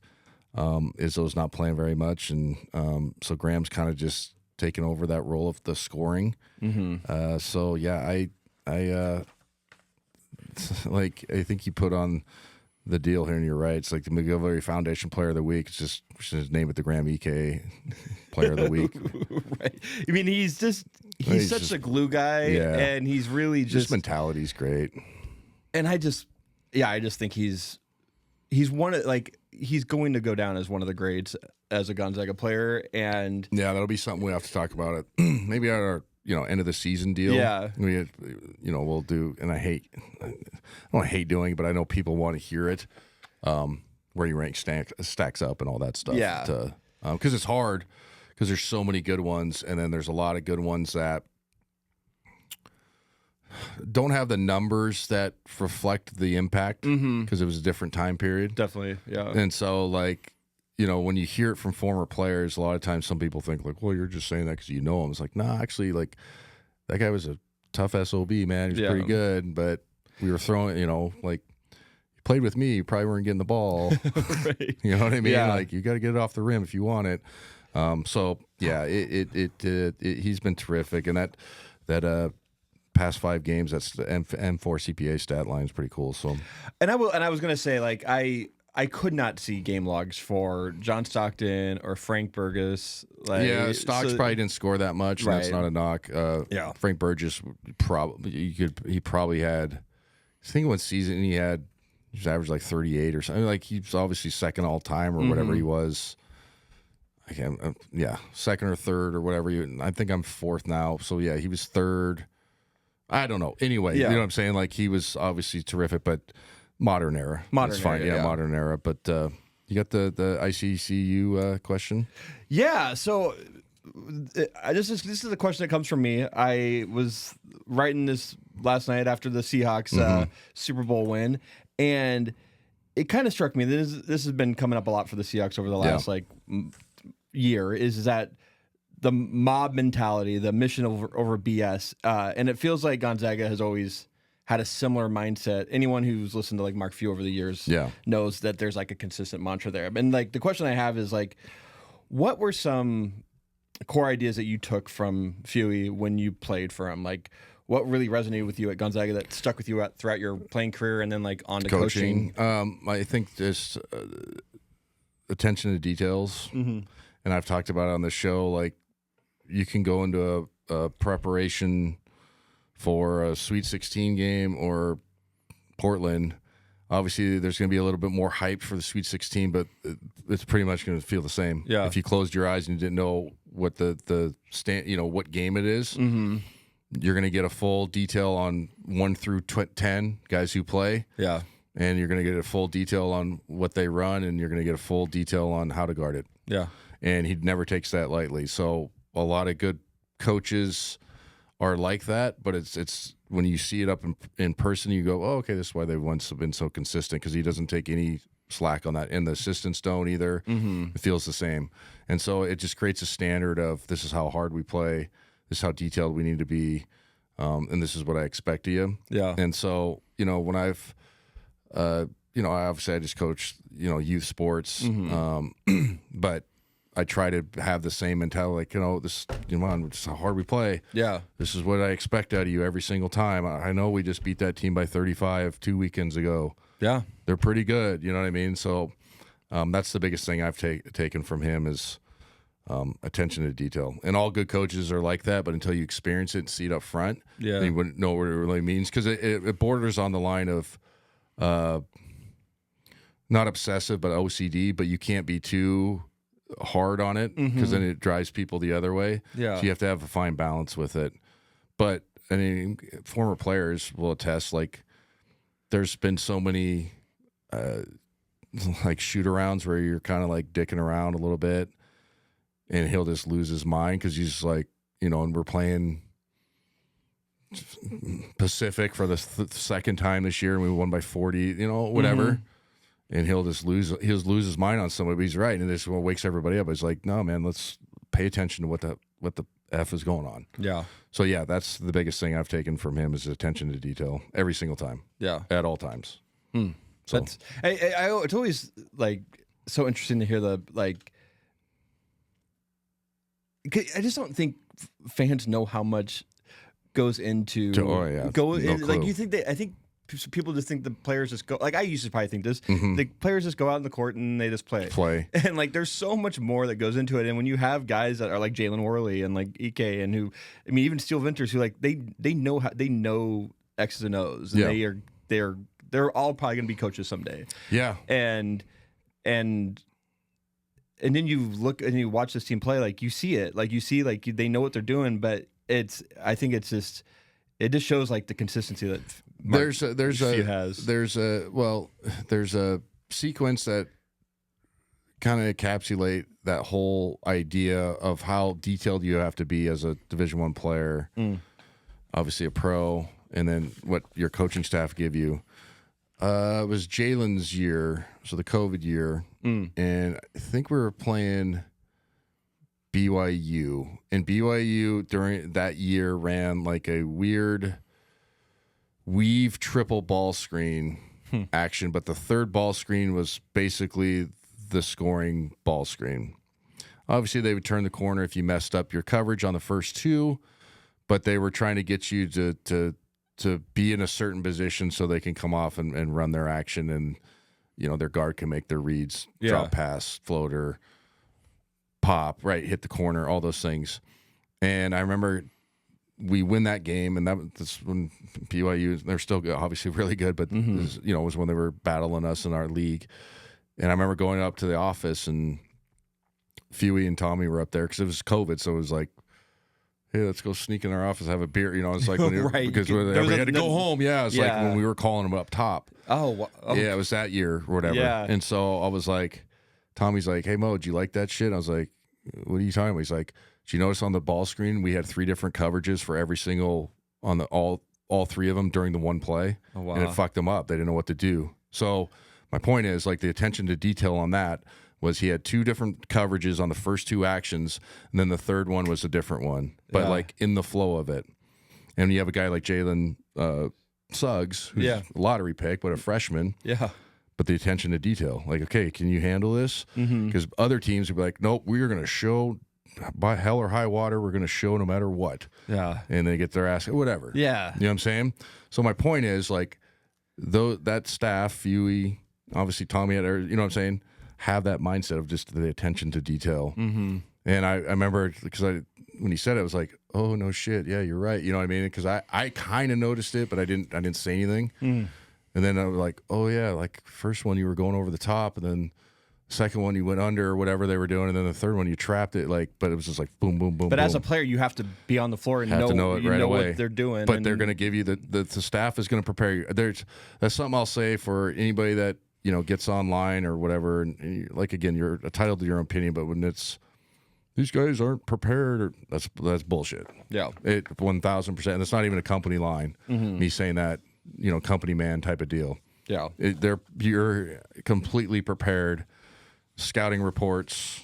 Izzo's not playing very much, and so Graham's kind of just taking over that role of the scoring. So yeah, I like I think you put on the deal here, and you're right. It's like the McGillivray Foundation Player of the Week. It's just we should name it the Graham EK Player of the Week. Right. I mean, he's such just a glue guy, and he's really just mentality's great. And I just think he's one of he's going to go down as one of the greats as a Gonzaga player, and yeah, that'll be something we have to talk about it. Maybe at our end of the season deal. Yeah, we'll do. And I don't hate doing it, but I know people want to hear it. Where you rank stacks up and all that stuff. Yeah, because it's hard because there's so many good ones, and then there's a lot of good ones that don't have the numbers that reflect the impact because it was a different time period. Definitely, yeah. And so, when you hear it from former players, a lot of times some people think, well, you're just saying that because you know him. It's like, nah, actually, that guy was a tough SOB, man. He was pretty good, but we were throwing, you played with me, you probably weren't getting the ball. Right. You know what I mean? Yeah. You got to get it off the rim if you want it. So, yeah, he's been terrific. And that past 5 games, that's the M4 CPA stat line is pretty cool. So, and I was gonna say I could not see game logs for John Stockton or Frank Burgess. Stocks probably didn't score that much. And that's not a knock. Frank Burgess he probably had. I think one season he was averaged like 38 or something. Like he's obviously second all time or whatever he was. I can't. Second or third or whatever. I think I'm fourth now. So yeah, he was third. I don't know. Anyway, you know what I'm saying? Like he was obviously terrific, but modern era. That's fine. Era, Modern era. But you got the ICCU question? Yeah. So this is a question that comes from me. I was writing this last night after the Seahawks Super Bowl win, and it kind of struck me. This has been coming up a lot for the Seahawks over the last year. Is that the mob mentality, the mission over BS, and it feels like Gonzaga has always had a similar mindset. Anyone who's listened to Mark Few over the years knows that there's a consistent mantra there. And the question I have is what were some core ideas that you took from Fewy when you played for him? What really resonated with you at Gonzaga that stuck with you throughout your playing career and then on to coaching? I think just attention to details. And I've talked about it on the show, you can go into a preparation for a Sweet 16 game or Portland. Obviously, there's going to be a little bit more hype for the Sweet 16, but it's pretty much going to feel the same. Yeah. If you closed your eyes and you didn't know what the what game it is, you're going to get a full detail on 1 through 10 guys who play. Yeah. And you're going to get a full detail on what they run, and you're going to get a full detail on how to guard it. Yeah. And he never takes that lightly. So a lot of good coaches are like that, but it's when you see it up in person, you go, oh, okay, this is why they've been so consistent, because he doesn't take any slack on that, and the assistants don't either. It feels the same, and so it just creates a standard of this is how hard we play, this is how detailed we need to be, and this is what I expect of you. Yeah. And so when I've obviously I just coach youth sports, but I try to have the same mentality, this is how hard we play. Yeah. This is what I expect out of you every single time. I know we just beat that team by 35 2 weekends ago. Yeah. They're pretty good, you know what I mean? So that's the biggest thing I've taken from him is attention to detail. And all good coaches are like that, but until you experience it and see it up front, you wouldn't know what it really means, because it borders on the line of not obsessive, but OCD, but you can't be too hard on it, because then it drives people the other way. Yeah. So you have to have a fine balance with it. But I mean, former players will attest, there's been so many shoot arounds where you're kind of dicking around a little bit, and he'll just lose his mind because he's and we're playing Pacific for the second time this year, and we won by 40, whatever. And he'll lose his mind on somebody, but he's right, and this wakes everybody up. It's like, no, man, let's pay attention to what the F is going on. Yeah. So yeah, that's the biggest thing I've taken from him is attention to detail every single time. Yeah. At all times. So I always so interesting to hear I just don't think fans know how much goes into No clue. you think I think people just think the players just go, like I used to probably think this, the players just go out in the court and they just play. And like there's so much more that goes into it. And when you have guys that are like Jalen Worley and like Ike and who, I mean, even Steel Venters, who like they know X's and O's, and they're all probably gonna be coaches someday. Yeah. And then you look and you watch this team play, like you see it, like they know what they're doing, but I think it just shows like the consistency that there's a sequence that kind of encapsulate that whole idea of how detailed you have to be as a Division I player, obviously a pro, and then what your coaching staff give you. It was Jalen's year, so the COVID year, and I think we were playing BYU, and BYU during that year ran like a weird weave triple ball screen action, but the third ball screen was basically the scoring ball screen. Obviously, they would turn the corner if you messed up your coverage on the first two, but they were trying to get you to be in a certain position so they can come off and run their action, and their guard can make their reads, drop pass, floater, pop, right, hit the corner, all those things. And I remember we win that game, and that's when BYU, they're still obviously really good, but it was when they were battling us in our league. And I remember going up to the office, and Huey and Tommy were up there because it was COVID, so it was like, hey, let's go sneak in our office, have a beer. It's like when because everybody had to go home. Yeah, it's like when we were calling them up top. Oh, yeah, it was that year or whatever. Yeah. And so I was like, Tommy's like, hey, Mo, do you like that shit? I was like, what are you talking about? He's like, did you notice on the ball screen we had 3 different coverages for every single on the all 3 of them during the one play? Oh, wow. And it fucked them up. They didn't know what to do. So my point is, like, the attention to detail on that was he had 2 different coverages on the first 2 actions, and then the third one was a different one, but like in the flow of it. And you have a guy like Jalen Suggs, who's a lottery pick, but a freshman. Yeah. But the attention to detail, like, okay, can you handle this? Because other teams would be like, nope, we are going to show by hell or high water, we're going to show no matter what. Yeah. And they get their ass, whatever. Yeah. You know what I'm saying? So my point is, like, though that staff, Huey, obviously Tommy, you know what I'm saying, have that mindset of just the attention to detail. And I remember, because when he said it, I was like, oh, no shit. Yeah, you're right. You know what I mean? Because I kind of noticed it, but I didn't say anything. And then I was like, oh, yeah, like first one you were going over the top, and then second one you went under or whatever they were doing, and then the third one you trapped it, like, but it was just like boom, boom, boom. But boom. as a player, you have to be on the floor and have to know it right away. What they're doing. But they're going to give you the staff is going to prepare you. That's something I'll say for anybody that gets online or whatever. And like, again, you're entitled to your own opinion, but when it's these guys aren't prepared, or that's bullshit. Yeah, 1,000%. And it's not even a company line. Me saying that, company man type of deal. Yeah, you're completely prepared. Scouting reports,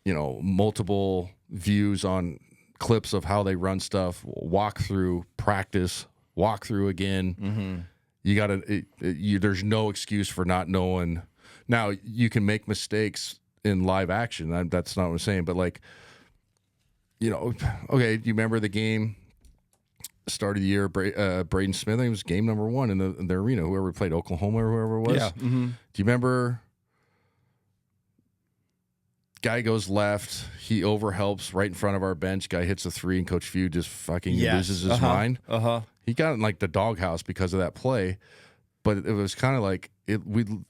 multiple views on clips of how they run stuff, walk through, practice, walk through again. You got to. There's no excuse for not knowing. Now you can make mistakes in live action. That's not what I'm saying, but like, okay. Do you remember the game? Start of the year, Braden Smith. I think it was game number 1 in the arena. Whoever played Oklahoma or whoever it was. Yeah. Do you remember? Guy goes left. He overhelps right in front of our bench. Guy hits a 3, and Coach Few just fucking loses his mind. He got in like the doghouse because of that play, but it was kind of like and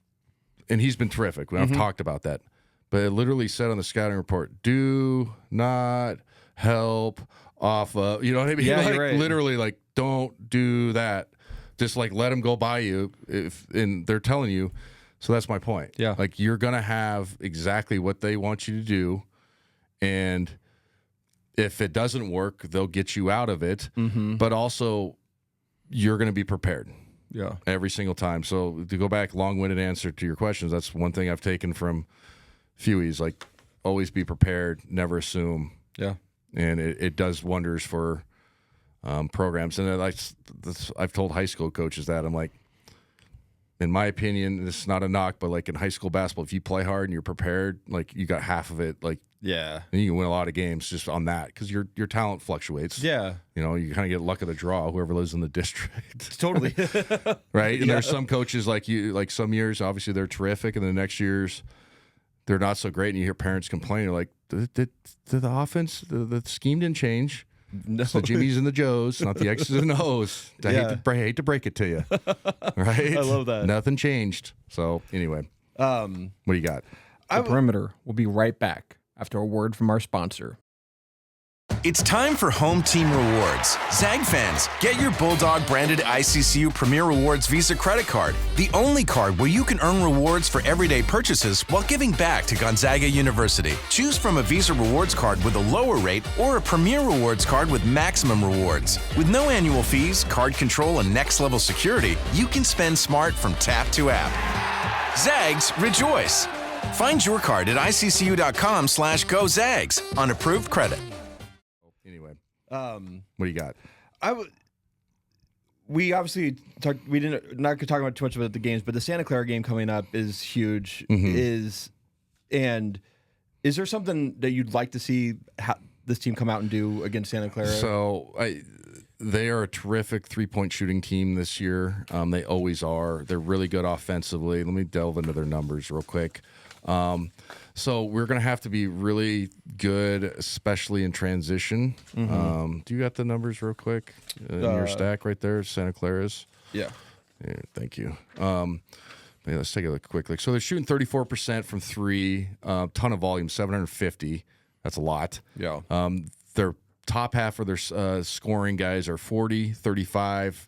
he's been terrific. I've talked about that, but it literally said on the scouting report, "Do not help off of," you know what I mean? Yeah, like, you're right. Literally, like, don't do that. Just like let him go by you and they're telling you. So that's my point. Yeah. Like, you're going to have exactly what they want you to do. And if it doesn't work, they'll get you out of it. But also, you're going to be prepared. Yeah. Every single time. So to go back, long-winded answer to your questions, that's one thing I've taken from Huey's, like, always be prepared, never assume. Yeah. And it does wonders for programs. And I've told high school coaches that. I'm like, in my opinion, this is not a knock, but like in high school basketball, if you play hard and you're prepared, like you got half of it, like Yeah. and you can win a lot of games just on that because your talent fluctuates. Yeah. You know, you kind of get luck of the draw, whoever lives in the district. Totally. Right? And there's some coaches like you, like some years, obviously they're terrific, and the next years they're not so great, and you hear parents complain, you're like, the offense, the scheme didn't change. No. It's the Jimmies and the Joes, not the X's and O's. I hate to break it to you. Right? I love that. Nothing changed. So anyway, what do you got? The perimeter will be right back after a word from our sponsor. It's time for Home Team Rewards. Zag fans, get your Bulldog branded ICCU Premier Rewards Visa credit card, the only card where you can earn rewards for everyday purchases while giving back to Gonzaga University. Choose from a Visa Rewards card with a lower rate or a Premier Rewards card with maximum rewards. With no annual fees, card control, and next level security, you can spend smart from tap to app. Zags, rejoice! Find your card at iccu.com/gozags on approved credit. Anyway, What what do you got? We obviously talked. We didn't not talk about too much about the games, but the Santa Clara game coming up is huge. Is there something that you'd like to see this team come out and do against Santa Clara? So they are a terrific three-point shooting team this year. They always are. They're really good offensively. Let me delve into their numbers real quick. So we're going to have to be really good, especially in transition. Do you got the numbers real quick in your stack right there, Santa Clara's? Yeah. Yeah, thank you. Let's take a quick look. So they're shooting 34% from three, ton of volume, 750. That's a lot. Yeah. Their top half of their scoring guys are 40, 35,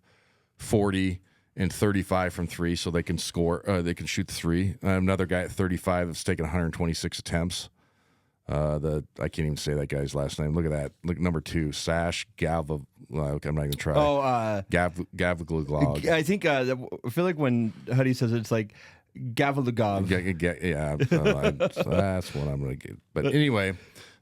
40, and 35 from three, so they can score. They can shoot three. Another guy at 35 that's taken 126 attempts. I can't even say that guy's last name. Look at that. Look, number 2, Sash Gava. I'm not going to try. Gavglog. I think I feel like when Huddy says it's like Gavalugov. Yeah, that's what I'm going to get. But anyway,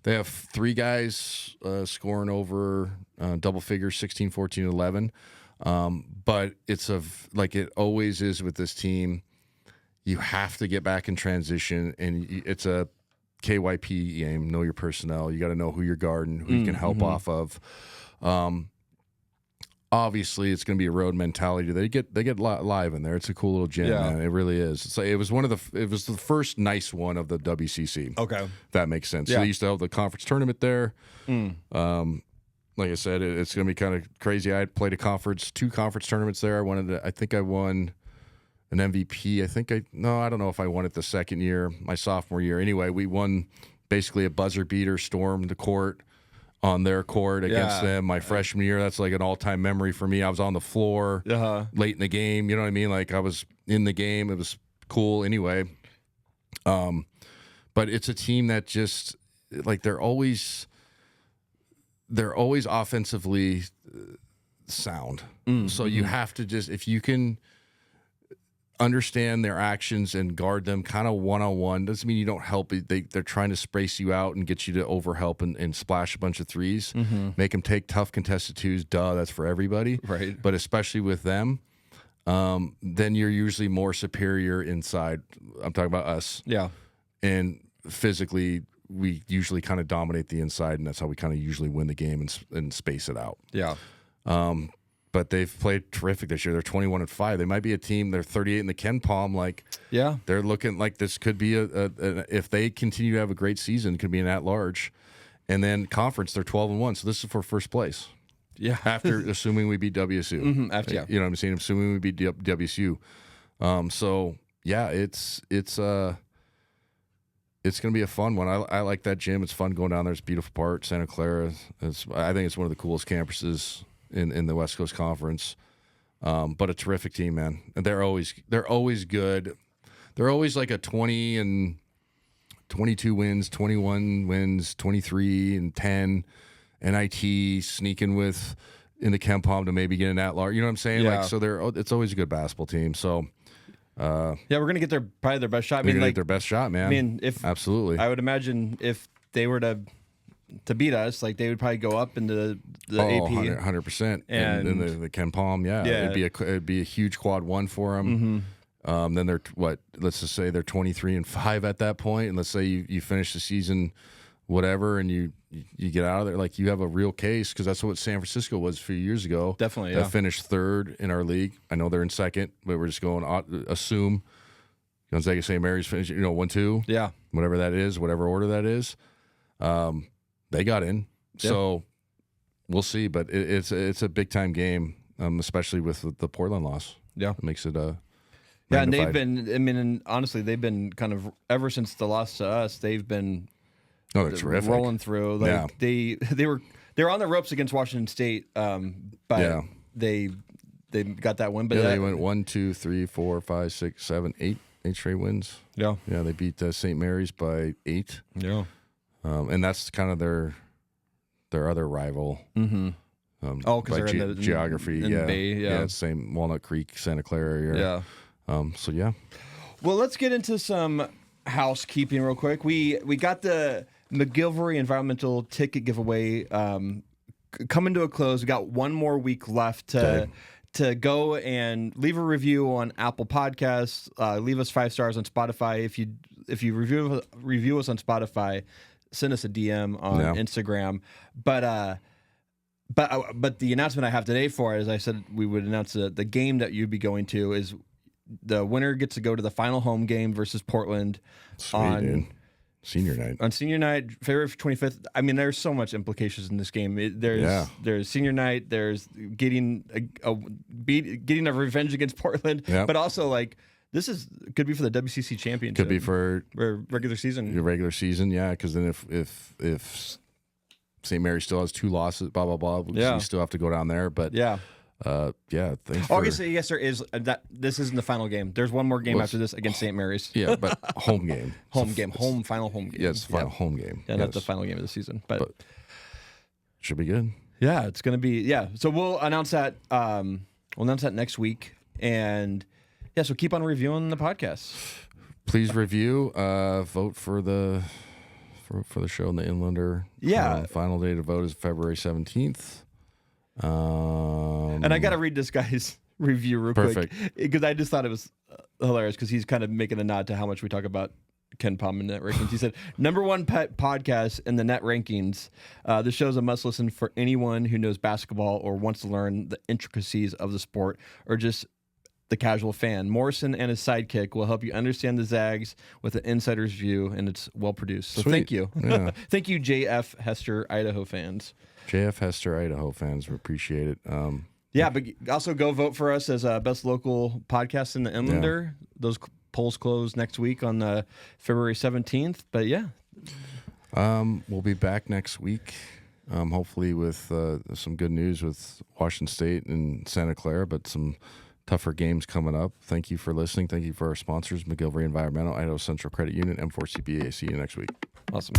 they have 3 guys scoring over double figures, 16, 14, 11. But it's like it always is with this team. You have to get back in transition, and it's a KYP game. Know your personnel. You got to know who you're guarding, who you can help off of. Obviously, it's going to be a road mentality. They get live in there. It's a cool little gym, man. It really is. It's like, it was the first nice one of the WCC. Okay, if that makes sense. Yeah. So they used to have the conference tournament there. Like I said, it's going to be kind of crazy. I played 2 conference tournaments there. I think I won an MVP. I don't know if I won it the second year, my sophomore year. Anyway, we won basically a buzzer beater, stormed the court on their court against them my freshman year. That's like an all-time memory for me. I was on the floor late in the game. You know what I mean? Like I was in the game. It was cool anyway. But it's a team that just like they're always offensively sound. So you have to just, if you can understand their actions and guard them kind of one-on-one, doesn't mean you don't help. They're trying to space you out and get you to overhelp and splash a bunch of threes, make them take tough contested twos. That's for everybody. Right. But especially with them, then you're usually more superior inside. I'm talking about us. Yeah. And physically, we usually kind of dominate the inside, and that's how we kind of usually win the game and space it out. Yeah. But they've played terrific this year. They're 21-5. They might be a team. They're 38 in the Ken Palm. Like, Yeah. they're looking like this could be if they continue to have a great season, it could be an at-large. And then conference, they're 12-1. So this is for first place. Yeah. After assuming we beat WSU. After, yeah. You know what I'm saying? Assuming we beat WSU. So yeah, it's going to be a fun one. I like that gym. It's fun going down there. It's a beautiful part. Santa Clara. I think it's one of the coolest campuses in the West Coast Conference. But a terrific team, man. And they're always good. They're always like a 20 and 22 wins, 21 wins, 23 and 10. NIT sneaking with in the Ken Palm to maybe get an at-large. You know what I'm saying? Yeah. Like, so it's always a good basketball team. So Yeah, we're gonna get probably their best shot. they're gonna get their best shot, man. I mean, if absolutely, I would imagine if they were to beat us, like they would probably go up into the AP. 100%. And the Ken Palm, yeah, Yeah. it'd be a huge quad one for them. Then they're let's just say they're 23-5 at that point, and let's say you finish the season, whatever, and you get out of there, like you have a real case, because that's what San Francisco was a few years ago. Definitely, That yeah. finished third in our league. I know they're in second, but we're just going assume Gonzaga St. Mary's finished, 1-2, Yeah. whatever that is, whatever order that is. They got in, so we'll see. But it's a big time game, especially with the Portland loss. Yeah. It makes it Yeah, and magnified. and honestly, they've been kind of, ever since the loss to us, they've been they're terrific. rolling through. Like they were on the ropes against Washington State, but they got that win. But They went 1, 2, 3, 4, 5, 6, 7, 8 straight wins. Yeah. Yeah, they beat St. Mary's by 8. Yeah. And that's kind of their other rival. Mm-hmm. Because by they're in the geography. in the Bay, yeah. It's same Walnut Creek, Santa Clara area. Yeah. So yeah. Well, let's get into some housekeeping real quick. We got the McGilvery environmental ticket giveaway coming to a close. We got one more week left to go and leave a review on Apple Podcasts. Leave us 5 stars on Spotify. If you review us on Spotify, send us a DM on Instagram. But the announcement I have today for it, as I said, we would announce the game that you'd be going to is the winner gets to go to the final home game versus Portland. Sweet, dude. Senior night. On senior night, February 25th. I mean, there's so much implications in this game. There's senior night. There's getting a revenge against Portland, but also like this could be for the WCC championship. Could be for regular season. Your regular season, yeah. Because then if St. Mary still has 2 losses, blah blah blah, you still have to go down there. But thanks. Obviously, yes, there is. This isn't the final game. There's one more game after this against St. Mary's. Yeah, but home game. Final home game. Yeah, it's the final home game. Yeah, not the final game of the season, but should be good. Yeah, it's going to be. Yeah, so we'll announce that. We'll announce that next week, and so keep on reviewing the podcast. Please review. Vote for the show in the Inlander. Yeah. Final day to vote is February 17th. And I got to read this guy's review real quick because I just thought it was hilarious because he's kind of making a nod to how much we talk about Ken Palm in net rankings. He said, #1 pet podcast in the net rankings. This show's a must listen for anyone who knows basketball or wants to learn the intricacies of the sport or just the casual fan. Morrison and his sidekick will help you understand the Zags with an insider's view, and it's well produced. So thank you. Yeah. Thank you, JF Hester, Idaho fans. JF Hester, Idaho fans, we appreciate it. But also go vote for us as best local podcast in the Inlander. Those polls close next week on February 17th. But we'll be back next week, hopefully with some good news with Washington State and Santa Clara, but some tougher games coming up. Thank you for listening. Thank you for our sponsors, McGilvery Environmental, Idaho Central Credit Union, M4CPA. See you next week. Awesome.